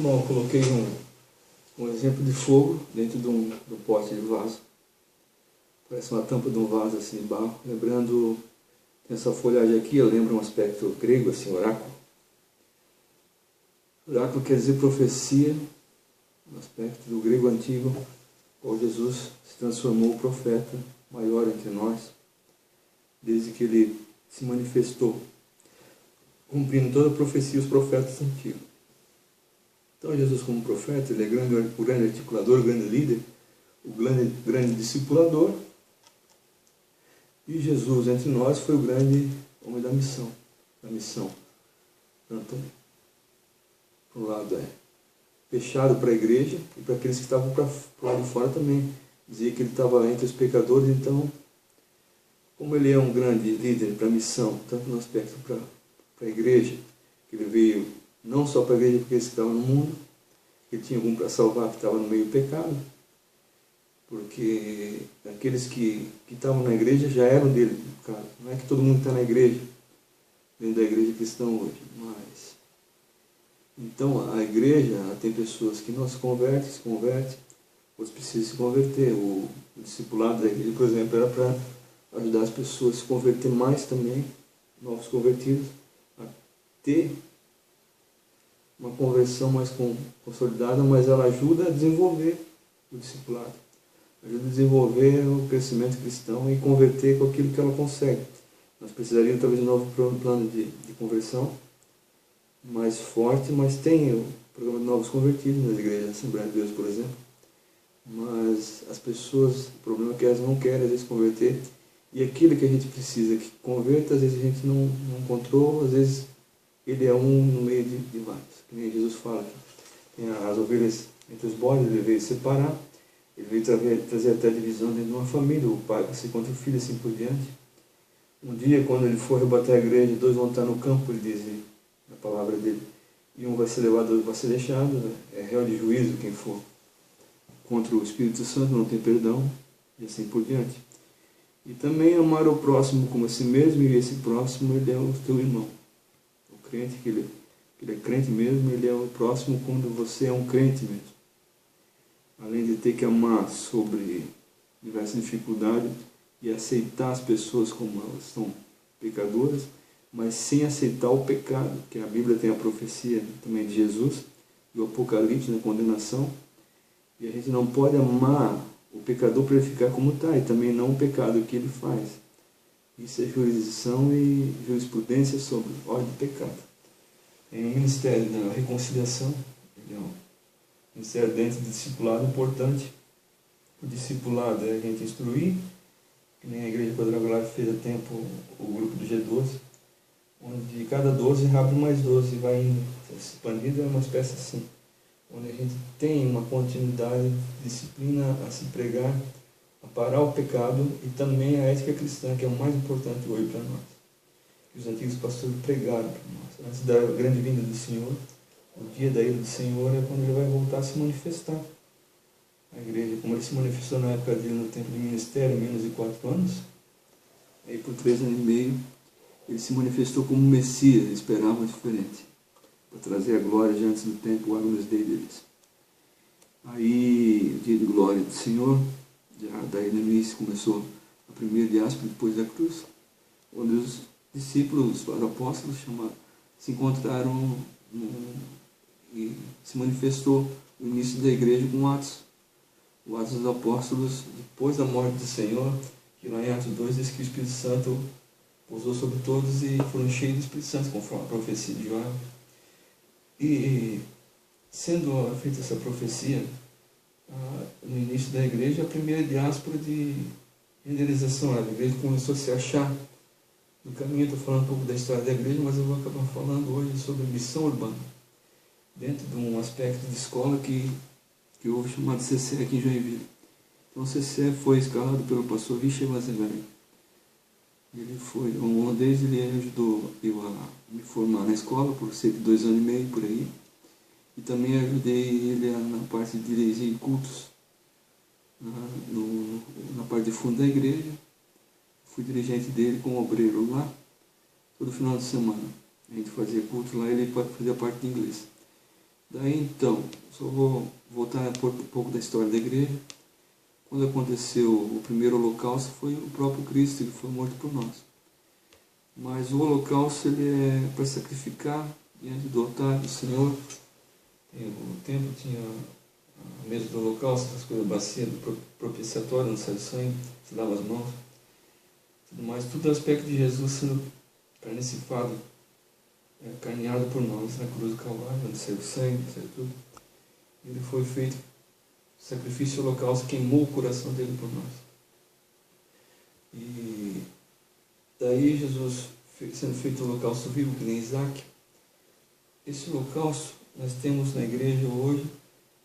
Bom, eu coloquei um exemplo de fogo dentro de um pote de vaso. Parece uma tampa de um vaso assim de barro. Lembrando, essa folhagem aqui lembra um aspecto grego, assim, oráculo. Oráculo quer dizer profecia, um aspecto do grego antigo, onde Jesus se transformou o profeta maior entre nós, desde que ele se manifestou, cumprindo toda a profecia dos profetas antigos. Então Jesus, como profeta, ele é o grande articulador, o grande líder, o grande discipulador, e Jesus entre nós foi o grande homem da missão. Tanto, por um lado, fechado para a igreja e para aqueles que estavam para o lado de fora também. Dizia que ele estava entre os pecadores, então, como ele é um grande líder para a missão, tanto no aspecto para a igreja, que ele veio não só para a igreja porque eles estavam no mundo, que ele tinha algum para salvar que estava no meio do pecado, porque aqueles que estavam na igreja já eram dele, no caso. Não é que todo mundo está na igreja, dentro da igreja cristã hoje, mas... Então, a igreja tem pessoas que não se convertem, outros precisam se converter. O discipulado da igreja, por exemplo, era para ajudar as pessoas a se converter mais também, novos convertidos, a ter uma conversão mais consolidada, mas ela ajuda a desenvolver o discipulado, ajuda a desenvolver o crescimento cristão e converter com aquilo que ela consegue. Nós precisaríamos talvez de um novo plano de conversão mais forte, mas tem o programa de novos convertidos nas igrejas da Assembleia de Deus, por exemplo. Mas as pessoas, o problema é que elas não querem às vezes converter, e aquilo que a gente precisa que converta, às vezes a gente não encontrou, às vezes ele é um no meio de vários. Que nem Jesus fala que tem as ovelhas entre os bodes, ele veio separar, ele veio trazer até a divisão dentro de uma família, o pai se contra o filho, assim por diante. Um dia, quando ele for rebater a igreja, 2 vão estar no campo, ele diz na palavra dele, e um vai ser levado, outro vai ser deixado, né? É réu de juízo quem for contra o Espírito Santo, não tem perdão, e assim por diante. E também amar o próximo como a si mesmo, e esse próximo, ele é o teu irmão. O crente, que ele é crente mesmo, ele é o próximo quando você é um crente mesmo. Além de ter que amar sobre diversas dificuldades e aceitar as pessoas como elas são pecadoras, mas sem aceitar o pecado, que a Bíblia tem a profecia também de Jesus, e o Apocalipse na condenação, e a gente não pode amar o pecador para ele ficar como está, e também não o pecado que ele faz. Isso é jurisdição e jurisprudência sobre ordem de pecado. Em ministério da reconciliação, é um ministério dentro do discipulado importante. O discipulado é a gente instruir, que nem a Igreja Quadrangular fez há tempo o grupo do G12, onde cada 12 abre mais 12 e vai indo, expandido, é uma espécie assim, onde a gente tem uma continuidade de disciplina a se pregar, a parar o pecado e também a ética cristã, que é o mais importante hoje para nós. Que os antigos pastores pregaram para nós. Antes da grande vinda do Senhor, o dia da ira do Senhor é quando ele vai voltar a se manifestar. A igreja, como ele se manifestou na época dele no tempo de ministério, menos de 4 anos, aí por 3 anos e meio, ele se manifestou como Messias, esperavam diferente, para trazer a glória já antes do tempo, o Agnus Dei deles. Aí, o dia de glória do Senhor, já daí no início começou a primeira diáspora depois da cruz, onde os discípulos, os apóstolos, se encontraram e se manifestou o início da igreja com Atos. O Atos dos Apóstolos, depois da morte do Senhor, que lá em Atos 2 diz que o Espírito Santo pousou sobre todos e foram cheios do Espírito Santo, conforme a profecia de João. E sendo feita essa profecia, no início da igreja, a primeira diáspora de evangelização, a igreja começou a se achar no caminho. Estou falando um pouco da história da igreja, mas eu vou acabar falando hoje sobre missão urbana, dentro de um aspecto de escola que houve, chamado CCE aqui em Joinville. Então o CCE foi escalado pelo pastor Richard Mazenberg. Ele foi um holandês, ele ajudou eu a me formar na escola por cerca de 2 anos e meio, por aí. E também ajudei ele na parte de dirigir cultos, na parte de fundo da igreja. Fui dirigente dele como obreiro lá, todo final de semana. A gente fazia culto lá e ele fazia parte de inglês. Daí então, só vou voltar um pouco da história da igreja. Quando aconteceu o primeiro holocausto, foi o próprio Cristo que foi morto por nós. Mas o holocausto ele é para sacrificar diante do altar do Senhor. O templo tinha a mesa do holocausto, as coisas, a bacia do propiciatório, onde sai o sangue, se lava as mãos, tudo mais, tudo aspecto de Jesus sendo carnecifado, carneado por nós na cruz do Calvário, onde saiu o sangue, saiu tudo. Ele foi feito sacrifício holocausto, queimou o coração dele por nós. E daí Jesus sendo feito holocausto vivo, que nem Isaac. Esse holocausto nós temos na igreja hoje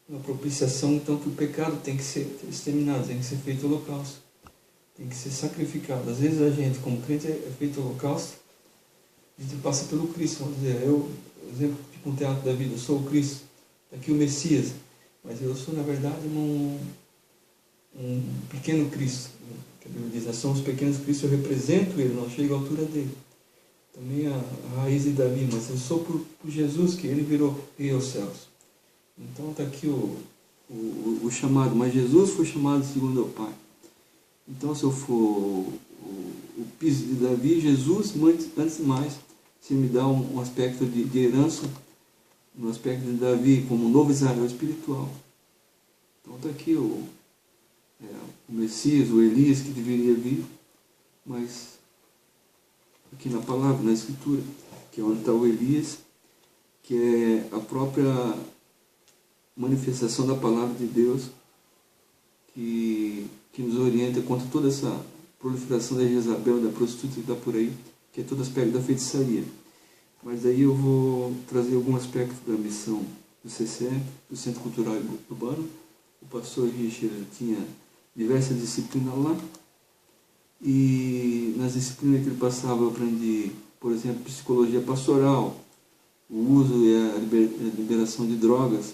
uma propiciação, então, que o pecado tem que ser exterminado, tem que ser feito holocausto, tem que ser sacrificado. Às vezes a gente, como crente, é feito holocausto, a gente passa pelo Cristo, vamos dizer, eu, exemplo, tipo um teatro da vida, eu sou o Cristo, aqui o Messias, mas eu sou, na verdade, um pequeno Cristo. Que a Bíblia diz, nós somos pequenos Cristo, eu represento Ele, não chego à altura dele. Também a raiz de Davi, mas eu sou por Jesus, que Ele virou rei aos céus. Então está aqui o chamado, mas Jesus foi chamado segundo o Pai. Então, se eu for o piso de Davi, Jesus, antes de mais, se me dá um aspecto de herança, um aspecto de Davi como um novo Israel espiritual. Então está aqui o Messias, o Elias que deveria vir, mas aqui na palavra, na Escritura, que é onde está o Elias, que é a própria manifestação da palavra de Deus, que nos orienta contra toda essa proliferação da Jezabel, da prostituta que está por aí, que é todo aspecto da feitiçaria. Mas aí eu vou trazer algum aspecto da missão do CCE, do Centro Cultural Urbano. O pastor Richard tinha diversas disciplinas lá, e nas disciplinas que ele passava eu aprendi, por exemplo, psicologia pastoral, o uso e a liberação de drogas,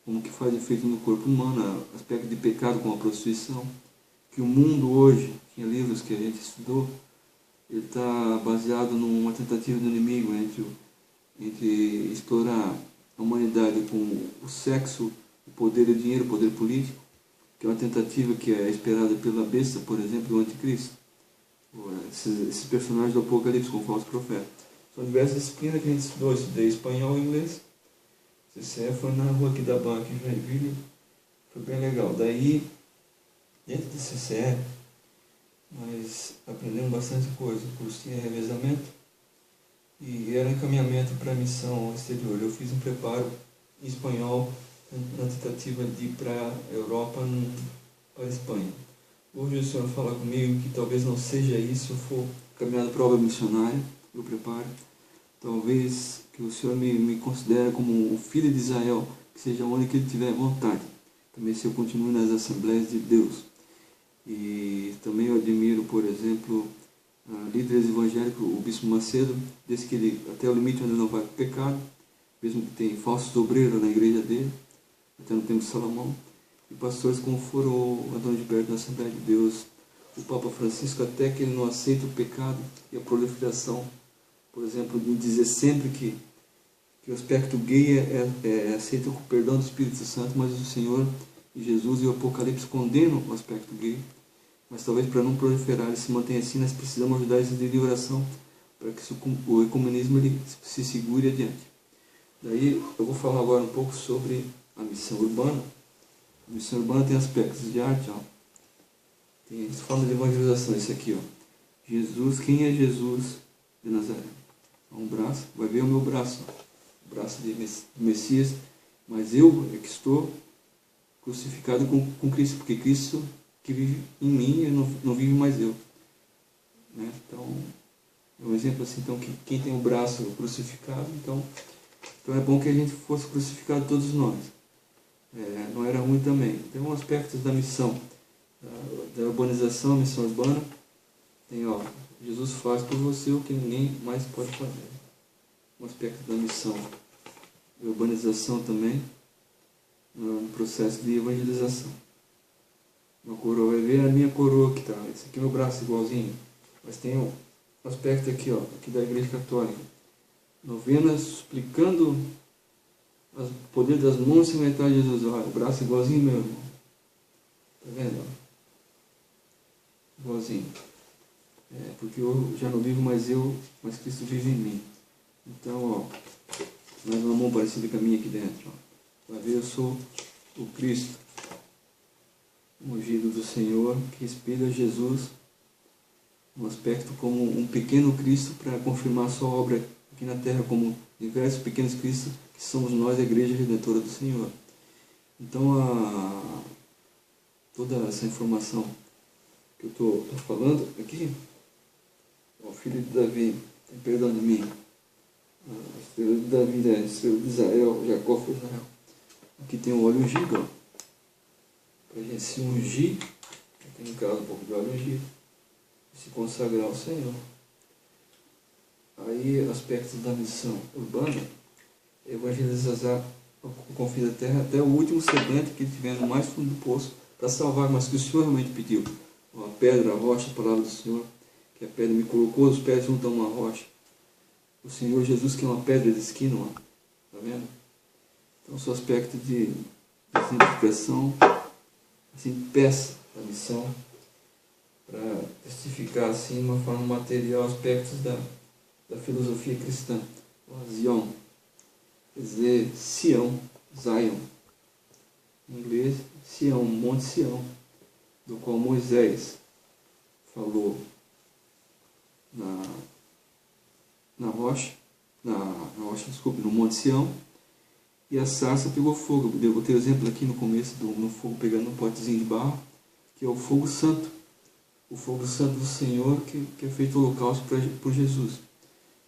como que faz efeito no corpo humano, aspecto de pecado como a prostituição, que o mundo hoje, tinha livros que a gente estudou, ele está baseado numa tentativa do inimigo entre explorar a humanidade com o sexo, o poder e o dinheiro, o poder político, que é uma tentativa que é esperada pela besta, por exemplo, do anticristo. Esses personagens do Apocalipse com falsos profetas. São diversas disciplinas que a gente estudou, eu estudei espanhol e inglês. CCE foi na rua aqui da Banca, em Joinville, foi bem legal. Daí, dentro do CCE, nós aprendemos bastante coisa. O curso tinha revezamento e era encaminhamento para a missão exterior. Eu fiz um preparo em espanhol na tentativa de ir para a Europa, para a Espanha. Hoje o senhor fala comigo que talvez não seja isso, eu for caminhado para a obra missionária, eu preparo. Talvez que o senhor me considere como o filho de Israel, que seja onde que ele tiver vontade. Também se eu continuo nas Assembleias de Deus. E também eu admiro, por exemplo, líderes evangélicos, o Bispo Macedo, desde que ele, até o limite onde não vai para o pecado, mesmo que tem falsos obreiros na igreja dele, até no tempo de Salomão, e pastores como foram o Antônio Gilberto da Assembleia de Deus, o Papa Francisco, até que ele não aceita o pecado e a proliferação, por exemplo, de dizer sempre que o aspecto gay é aceito com o perdão do Espírito Santo, mas o Senhor e Jesus e o Apocalipse condenam o aspecto gay, mas talvez para não proliferar e se manter assim, nós precisamos ajudar esse de oração para que o ecumenismo ele se segure adiante. Daí eu vou falar agora um pouco sobre a missão urbana. A missão urbana tem aspectos de arte, ó. Tem forma de evangelização, esse aqui, ó. Jesus, quem é Jesus de Nazaré? Um braço, vai ver o meu braço, ó. O braço de Messias, mas eu é que estou crucificado com Cristo, porque Cristo que vive em mim, eu não vive mais eu. Né? Então, é um exemplo assim, então, que quem tem o braço crucificado, então é bom que a gente fosse crucificado todos nós. Não era ruim também. Tem um aspecto da missão, da urbanização, a missão urbana. Tem, ó, Jesus faz por você o que ninguém mais pode fazer. Um aspecto da missão, da urbanização também, no processo de evangelização. Uma coroa, vai ver a minha coroa que está. Esse aqui é meu braço igualzinho. Mas tem um aspecto aqui, ó, aqui da Igreja Católica. Novenas suplicando O poder das mãos semelhante de Jesus. Olha, o braço igualzinho meu irmão. Tá vendo? Igualzinho. Porque eu já não vivo mais eu, mas Cristo vive em mim. Então, ó, mais uma mão parecida com a minha aqui dentro. Ó. Vai ver, eu sou o Cristo, o ungido do Senhor, que espelha Jesus, um aspecto como um pequeno Cristo para confirmar a sua obra aqui na terra, como diversos pequenos Cristos que somos nós, a Igreja Redentora do Senhor. Então, toda essa informação que eu estou falando aqui, o filho de Davi, tem perdão de mim, a estrela de Davi, a estrela de Israel, Jacó foi Israel. Aqui tem o óleo ungido, ó, para a gente se ungir, aqui no caso um pouco de óleo ungido, e se consagrar ao Senhor. Aí, aspectos da missão urbana, evangelizar o confim da terra até o último sedento que estiver no mais fundo do poço, para salvar, mas que o Senhor realmente pediu. A pedra, a rocha, a palavra do Senhor, que a pedra me colocou os pés junto a uma rocha. O Senhor Jesus, que é uma pedra de esquina, ó, tá vendo? Então, são aspectos de exemplificação, assim, peça da missão, para testificar, assim, de uma forma material, aspectos da filosofia cristã. O Zion, quer dizer, Sião, Zion. Em inglês, Sião, Monte Sião, do qual Moisés falou no Monte Sião, e a sarça pegou fogo. Eu botei o exemplo aqui no começo no fogo pegando um potezinho de barro, que é o fogo santo. O fogo santo do Senhor, que é feito holocausto por Jesus.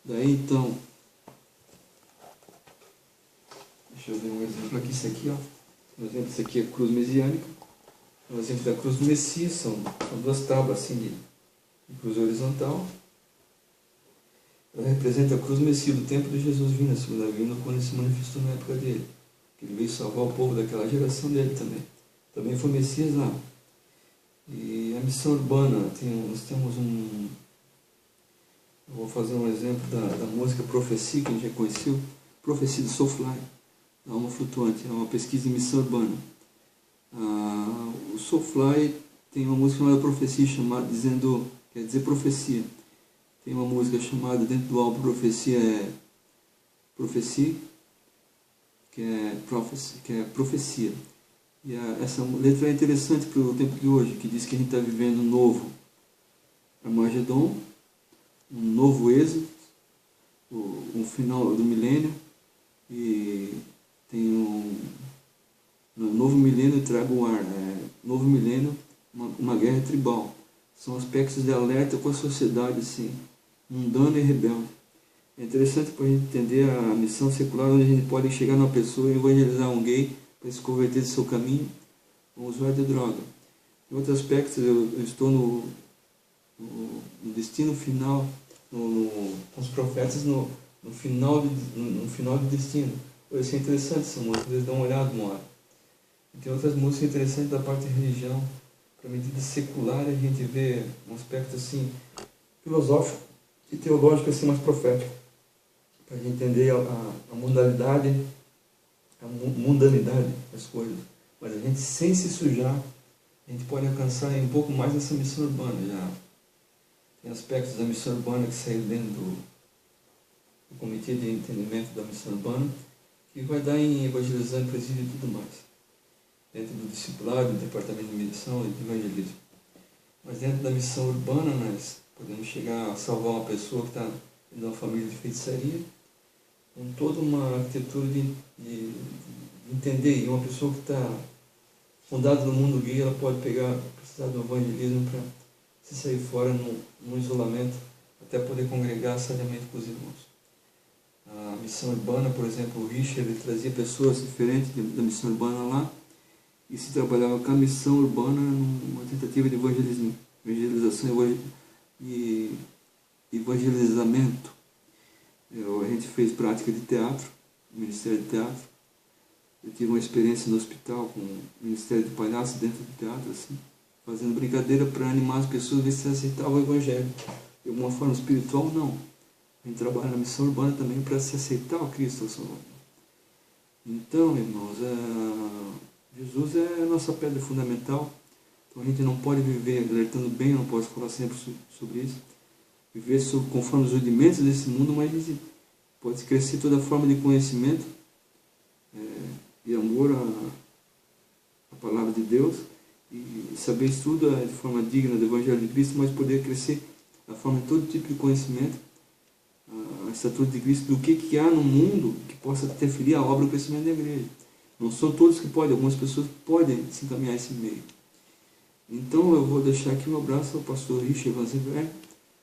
Daí então, deixa eu ver um exemplo aqui, isso aqui, ó. Um exemplo, isso aqui é a cruz mesiânica. Um exemplo da cruz do Messias, são duas tábuas assim de cruz horizontal. Ela representa a cruz Messias do tempo de Jesus vindo, a segunda vinda, quando ele se manifestou na época dele. Que ele veio salvar o povo daquela geração dele também. Também foi Messias lá. E a missão urbana, nós temos eu vou fazer um exemplo da música Profecia, que a gente já conheceu. Profecia do Soulfly, da Alma Flutuante, é uma pesquisa em missão urbana. O Soulfly tem uma música chamada Profecia, quer dizer profecia. Tem uma música chamada, dentro do álbum Profecia, que é profecia. E essa letra é interessante para o tempo de hoje, que diz que a gente está vivendo um novo Armagedon, um novo êxodo, um final do milênio, e tem no novo milênio traga o ar, novo milênio, uma guerra tribal. São aspectos de alerta com a sociedade assim, mundana e rebelde. É interessante para a gente entender a missão secular, onde a gente pode chegar numa pessoa e evangelizar um gay para se converter do seu caminho, um usuário de droga. Em outros aspectos, eu estou no destino final, com os profetas no final de destino. Isso é interessante, essa música, eles dão uma olhada no ar. E tem outras músicas interessantes da parte de religião. Para a medida secular, a gente vê um aspecto assim, filosófico e teológico assim, mais profético. Para a gente entender a mundanidade das coisas. Mas a gente, sem se sujar, a gente pode alcançar um pouco mais dessa missão urbana. Já tem aspectos da missão urbana que saíram dentro do Comitê de Entendimento da Missão Urbana, que vai dar em evangelizar, em presídio e tudo mais. Dentro do discipulado, do departamento de missão e de evangelismo. Mas dentro da missão urbana, nós podemos chegar a salvar uma pessoa que está dentro de uma família de feitiçaria, com toda uma arquitetura de entender. E uma pessoa que está fundada no mundo gay, ela pode precisar do evangelismo para se sair fora num isolamento, até poder congregar sabiamente com os irmãos. A missão urbana, por exemplo, o Richard, ele trazia pessoas diferentes da missão urbana lá, e se trabalhava com a missão urbana numa tentativa de evangelização e evangelizamento. A gente fez prática de teatro, Ministério de Teatro. Eu tive uma experiência no hospital com o Ministério de Palhaço dentro do teatro, assim, fazendo brincadeira para animar as pessoas a ver se aceitavam o Evangelho. De alguma forma espiritual, não. A gente trabalha na missão urbana também para se aceitar o Cristo ao Salvador. Então, irmãos, Jesus é a nossa pedra fundamental. Então a gente não pode viver alertando bem, eu não posso falar sempre sobre isso, viver conforme os rudimentos desse mundo, mas a gente pode crescer toda forma de conhecimento e amor à palavra de Deus, e saber estudar de forma digna do Evangelho de Cristo, mas poder crescer a forma de todo tipo de conhecimento, a estatura de Cristo, do que há no mundo que possa interferir a obra e o crescimento da igreja. Não são todos que podem, algumas pessoas podem se encaminhar esse meio. Então eu vou deixar aqui um abraço ao pastor Richard Vanzenberg.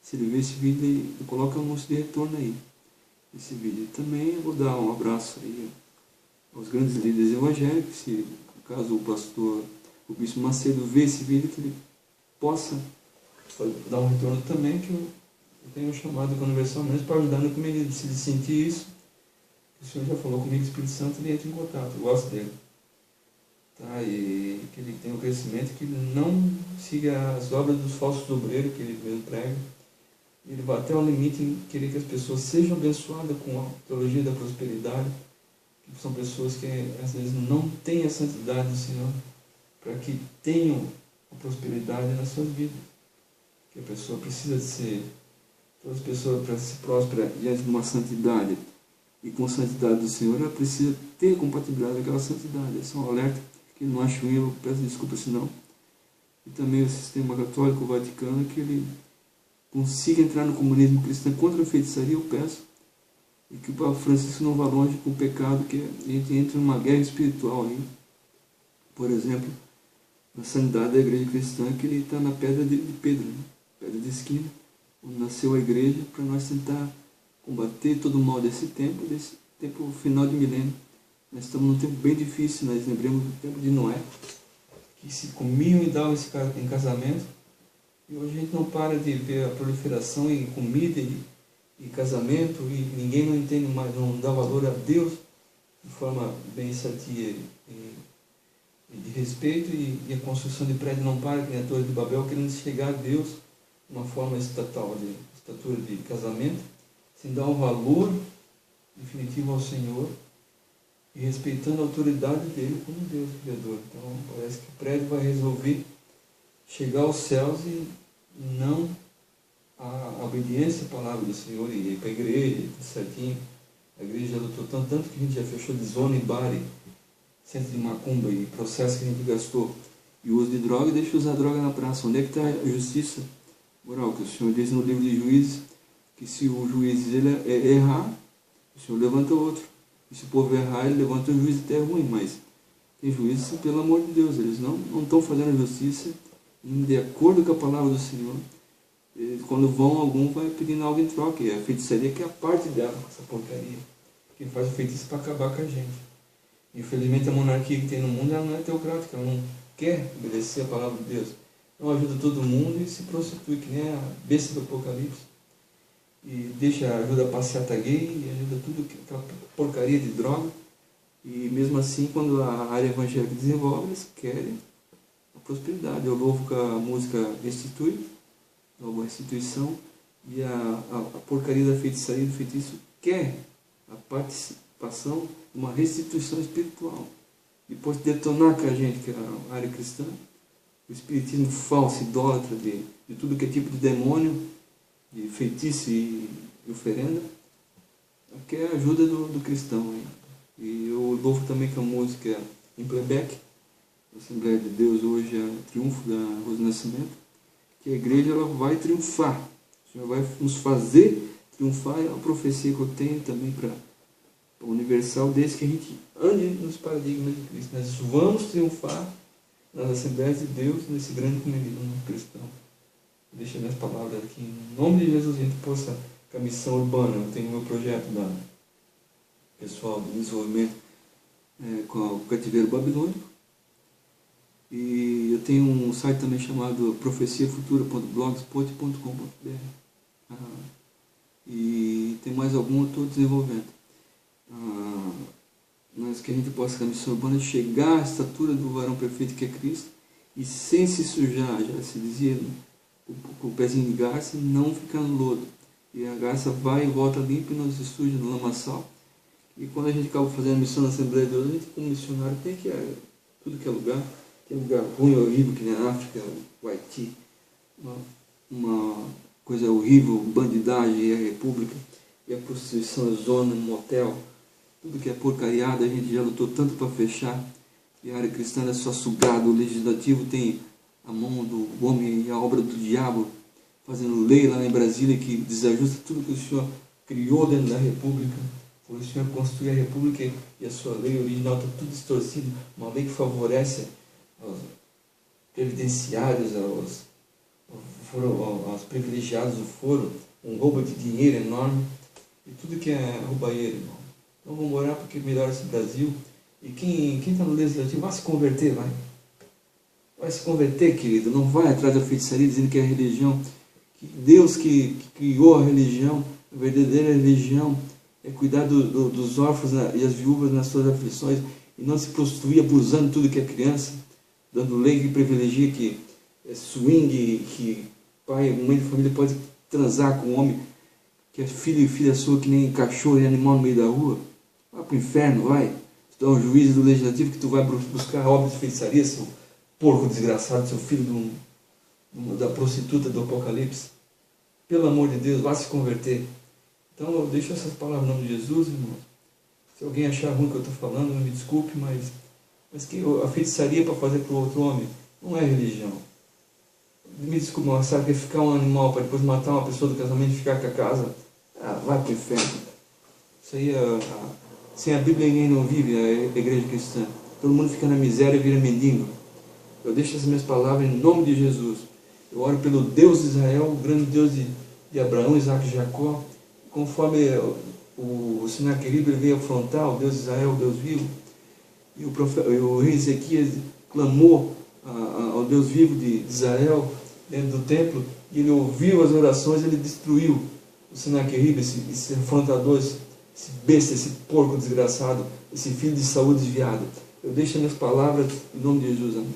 Se ele ver esse vídeo, ele coloca um anúncio de retorno aí, esse vídeo. Também eu vou dar um abraço aí aos grandes líderes evangélicos, se no caso o bispo Macedo ver esse vídeo, que ele possa dar um retorno também, que eu tenho chamado com a Universal mesmo para ajudar no que ele se sentir isso. O Senhor já falou comigo, o Espírito Santo, ele entra em contato, eu gosto dele. Tá? E que ele tenha o crescimento, que ele não siga as obras dos falsos obreiros que ele mesmo prega. Ele vai até o limite em querer que as pessoas sejam abençoadas com a teologia da prosperidade, que são pessoas que às vezes não têm a santidade do Senhor, para que tenham a prosperidade nas suas vidas. Que a pessoa precisa de ser, todas as pessoas, para ser próspera diante de uma santidade e com a santidade do Senhor, ela precisa ter compatibilidade com aquela santidade. Esse é um alerta que não acho ruim, eu peço desculpa se não. E também o sistema católico vaticano, que ele consiga entrar no comunismo cristão contra a feitiçaria, eu peço. E que o Papa Francisco não vá longe com o pecado, que a gente entre numa guerra espiritual aí. Por exemplo, na sanidade da igreja cristã, que ele está na pedra de Pedro, né? Pedra de esquina, onde nasceu a igreja, para nós tentar combater todo o mal desse tempo final de milênio. Nós estamos num tempo bem difícil, nós lembramos do tempo de Noé, que se comiam e davam em casamento, e hoje a gente não para de ver a proliferação em comida e casamento, e ninguém não entende mais, não dá valor a Deus de forma bem sadia e de respeito, e a construção de prédio não para, que nem a Torre de Babel, querendo chegar a Deus de uma forma estatura de casamento, sem dar um valor definitivo ao Senhor e respeitando a autoridade dele como Deus Criador. Então parece que o prédio vai resolver chegar aos céus e não a obediência à palavra do Senhor, e ir para a igreja, certinho. A igreja já lutou tanto que a gente já fechou de zona e bar, centro de macumba e processo que a gente gastou, e o uso de droga, e deixa usar droga na praça. Onde é que está a justiça moral? Que o Senhor diz no livro de Juízes, que se o juiz ele errar, o Senhor levanta outro. E se o povo errar, ele levanta um juiz até ruim, mas tem juízes, pelo amor de Deus, eles não estão fazendo justiça de acordo com a palavra do Senhor. E quando vão, algum vai pedindo algo em troca, e a feitiçaria que é a parte dela, essa porcaria. Quem faz o feitiço para acabar com a gente. Infelizmente a monarquia que tem no mundo, ela não é teocrática, ela não quer obedecer a palavra de Deus. Então ajuda todo mundo e se prostitui, que nem a besta do Apocalipse. E ajuda a passeata gay, e ajuda tudo, aquela porcaria de droga. E mesmo assim, quando a área evangélica desenvolve, eles querem a prosperidade. Eu louvo com a música Restitui, a restituição, e a porcaria da feitiçaria, do feitiço, quer a participação de uma restituição espiritual. Depois de detonar com a gente, que é a área cristã, o espiritismo falso, idólatra de tudo que é tipo de demônio, de feitiço e oferenda, quer a ajuda do cristão. Hein? E eu louvo também com a música em playback, a Assembleia de Deus hoje é o triunfo da Rosa do Nascimento, que a igreja ela vai triunfar. O Senhor vai nos fazer triunfar, é uma profecia que eu tenho também para o Universal, desde que a gente ande nos paradigmas de Cristo. Nós vamos triunfar nas Assembleias de Deus, nesse grande comunismo cristão. Deixa minhas palavras aqui. Em nome de Jesus, a gente possa, com a missão urbana, eu tenho meu projeto da pessoal do desenvolvimento com o cativeiro babilônico. E eu tenho um site também chamado profeciafutura.blogspot.com.br. E tem mais algum eu estou desenvolvendo. Mas que a gente possa, com a missão urbana, chegar à estatura do varão perfeito que é Cristo, e sem se sujar, já se dizia, com o pezinho de garça, não ficar no lodo. E a garça vai e volta limpa e não se suja no lamaçal. E quando a gente acaba fazendo missão na Assembleia de Deus, a gente como missionário tem que ir tudo que é lugar. Tem lugar ruim, horrível, que nem a África, o Haiti, uma coisa horrível, bandidagem e a república, e a prostituição, a zona, motel, tudo que é porcariada, a gente já lutou tanto para fechar, e a área cristã é só sugada, o legislativo tem a mão do homem e a obra do diabo, fazendo lei lá em Brasília que desajusta tudo que o Senhor criou dentro da república. Por o Senhor construir a república e a sua lei original está tudo distorcido, uma lei que favorece aos previdenciários, aos privilegiados do foro, um roubo de dinheiro enorme, e tudo que é roubalheiro, irmão. Então vamos orar porque melhora esse Brasil. E quem está no legislativo, vai se converter, vai. Vai se converter, querido. Não vai atrás da feitiçaria dizendo que é a religião. Que Deus que criou a religião, a verdadeira religião, é cuidar dos órfãos e as viúvas nas suas aflições, e não se prostituir abusando tudo que é criança, dando lei que privilegia que é swing, que pai, mãe de família pode transar com um homem, que é filho e filha sua que nem cachorro e animal no meio da rua. Vai para o inferno, vai. Tu é um juiz do legislativo que tu vai buscar obras de feitiçaria, seu porco desgraçado, seu filho da prostituta do Apocalipse. Pelo amor de Deus, vá se converter. Então eu deixo essas palavras no nome de Jesus, irmão. Se alguém achar ruim o que eu estou falando, me desculpe, mas que a feitiçaria para fazer para o outro homem não é religião. Me desculpe, mas sacrificar um animal para depois matar uma pessoa do casamento e ficar com a casa, vai para o inferno. Isso aí sem a Bíblia ninguém não vive, a igreja cristã. Todo mundo fica na miséria e vira mendigo. Eu deixo essas minhas palavras em nome de Jesus. Eu oro pelo Deus de Israel, o grande Deus de Abraão, Isaac e Jacó. Conforme o Senaqueribe veio afrontar o Deus de Israel, o Deus vivo, e o rei Ezequias clamou ao Deus vivo de Israel dentro do templo, e ele ouviu as orações, ele destruiu o Senaqueribe, esse afrontador, esse besta, esse porco desgraçado, esse filho de Saúl desviado. Eu deixo as minhas palavras em nome de Jesus. Amém.